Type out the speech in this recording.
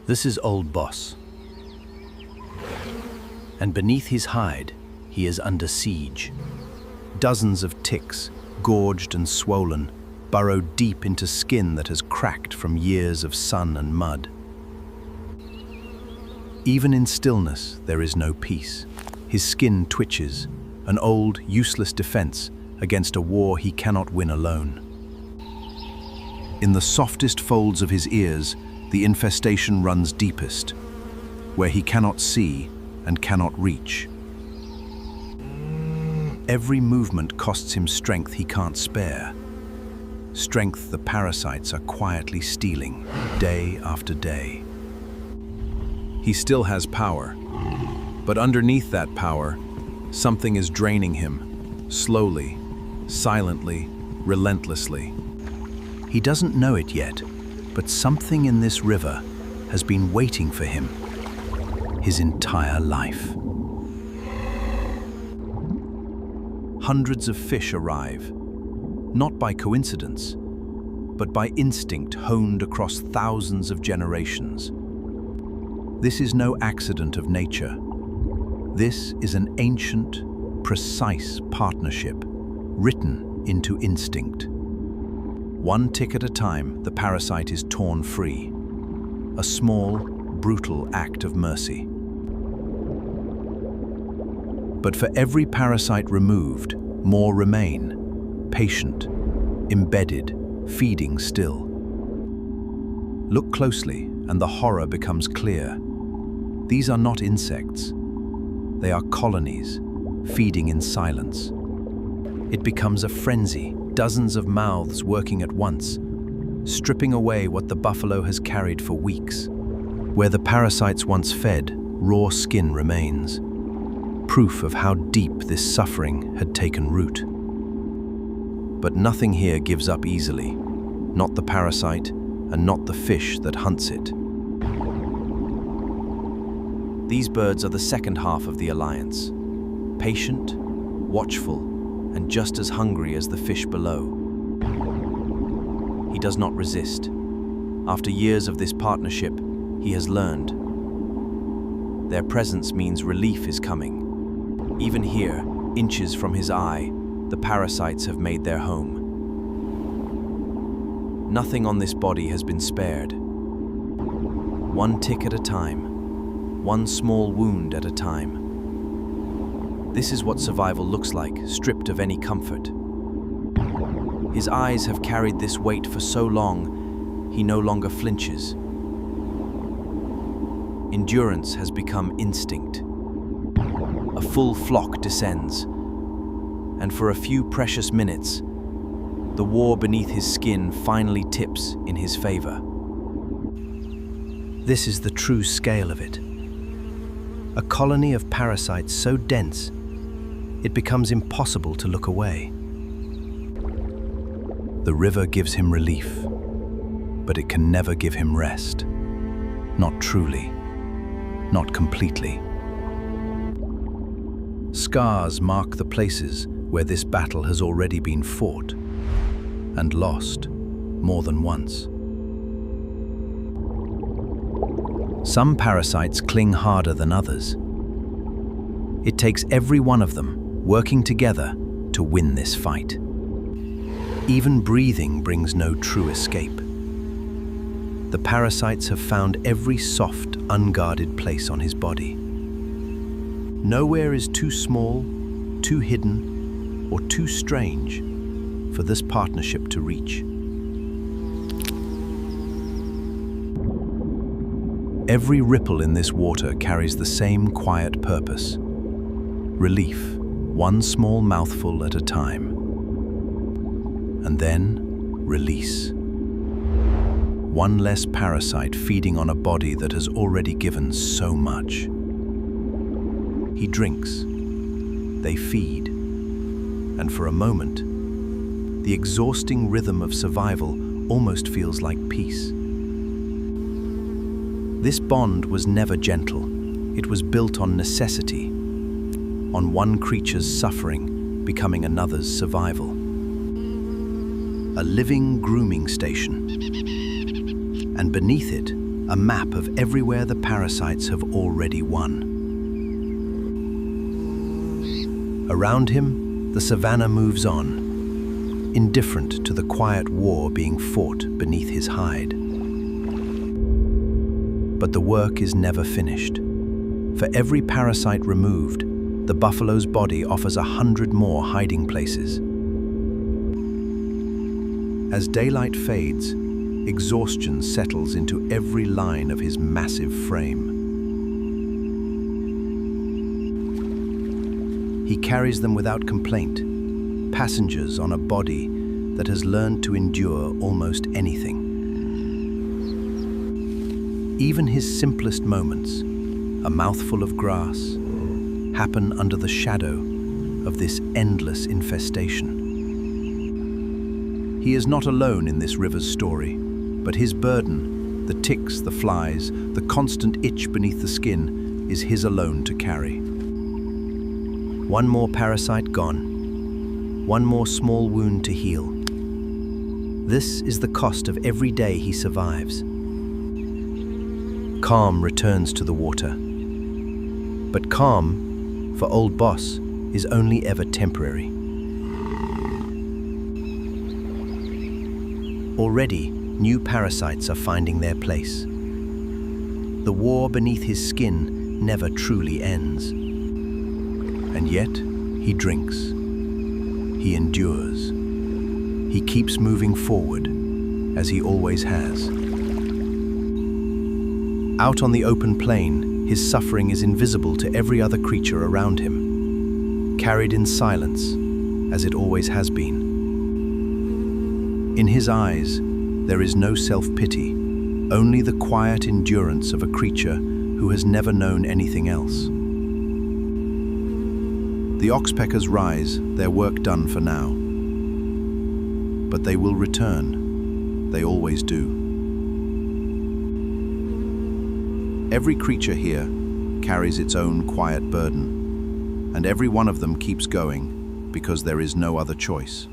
This is Old Boss. And beneath his hide, he is under siege. Dozens of ticks, gorged and swollen, burrow deep into skin that has cracked from years of sun and mud. Even in stillness, there is no peace. His skin twitches, an old, useless defense against a war he cannot win alone. In the softest folds of his ears, the infestation runs deepest, where he cannot see and cannot reach. Every movement costs him strength he can't spare. Strength the parasites are quietly stealing, day after day. He still has power, but underneath that power, something is draining him, slowly, silently, relentlessly. He doesn't know it yet, but something in this river has been waiting for him his entire life. Hundreds of fish arrive, not by coincidence, but by instinct honed across thousands of generations. This is no accident of nature. This is an ancient, precise partnership, written into instinct. One tick at a time, the parasite is torn free. A small, brutal act of mercy. But for every parasite removed, more remain, patient, embedded, feeding still. Look closely, and the horror becomes clear. These are not insects. They are colonies, feeding in silence. It becomes a frenzy, dozens of mouths working at once, stripping away what the buffalo has carried for weeks. Where the parasites once fed, raw skin remains, proof of how deep this suffering had taken root. But nothing here gives up easily, not the parasite and not the fish that hunts it. These birds are the second half of the alliance, patient, watchful, and just as hungry as the fish below. He does not resist. After years of this partnership, he has learned. Their presence means relief is coming. Even here, inches from his eye, the parasites have made their home. Nothing on this body has been spared. One tick at a time, one small wound at a time. This is what survival looks like, stripped of any comfort. His eyes have carried this weight for so long, he no longer flinches. Endurance has become instinct. A full flock descends, and for a few precious minutes, the war beneath his skin finally tips in his favor. This is the true scale of it. A colony of parasites so dense, it becomes impossible to look away. The river gives him relief, but it can never give him rest. Not truly, not completely. Scars mark the places where this battle has already been fought and lost more than once. Some parasites cling harder than others. It takes every one of them working together to win this fight. Even breathing brings no true escape. The parasites have found every soft, unguarded place on his body. Nowhere is too small, too hidden, or too strange for this partnership to reach. Every ripple in this water carries the same quiet purpose. Relief, one small mouthful at a time. And then, release. One less parasite feeding on a body that has already given so much. He drinks, they feed, and for a moment, the exhausting rhythm of survival almost feels like peace. This bond was never gentle. It was built on necessity, on one creature's suffering becoming another's survival. A living grooming station. And beneath it, a map of everywhere the parasites have already won. Around him, the savanna moves on, indifferent to the quiet war being fought beneath his hide. But the work is never finished. For every parasite removed, the buffalo's body offers 100 more hiding places. As daylight fades, exhaustion settles into every line of his massive frame. He carries them without complaint, passengers on a body that has learned to endure almost anything. Even his simplest moments, a mouthful of grass, happen under the shadow of this endless infestation. He is not alone in this river's story, but his burden, the ticks, the flies, the constant itch beneath the skin, is his alone to carry. One more parasite gone, one more small wound to heal. This is the cost of every day he survives. Calm returns to the water. But calm, for Old Boss, is only ever temporary. Already, new parasites are finding their place. The war beneath his skin never truly ends. And yet, he drinks. He endures. He keeps moving forward, as he always has. Out on the open plain, his suffering is invisible to every other creature around him, carried in silence, as it always has been. In his eyes, there is no self-pity, only the quiet endurance of a creature who has never known anything else. The oxpeckers rise, their work done for now. But they will return. They always do. Every creature here carries its own quiet burden, and every one of them keeps going because there is no other choice.